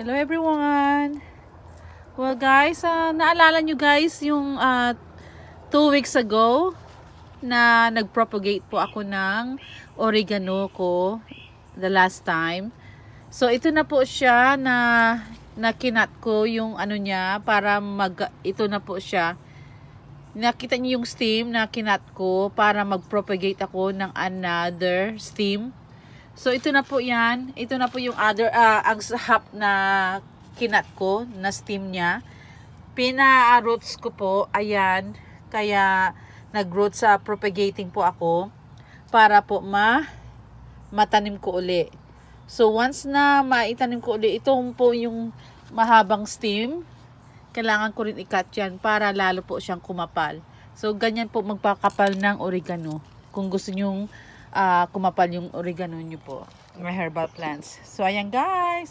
Hello everyone! Well guys, naalala nyo guys yung 2 weeks ago na nag-propagate po ako ng oregano ko the last time. So ito na po siya na kinat ko yung ano niya para ito na po siya. Nakita niyo yung stem na kinat ko para mag-propagate ako ng another stem. So ito na po yan. Ito na po yung other ang sahap na kinat ko na stem niya. Pina-roots ko po. Ayan. Kaya nag-root sa propagating po ako para po matanim ko uli. So once na maitanim ko uli, itong po yung mahabang stem. Kailangan ko rin i-cut yan para lalo po siyang kumapal. So ganyan po magpakapal ng oregano. Kung gusto nyong kumapal yung oregano nyo po, my herbal plants. So ayan guys.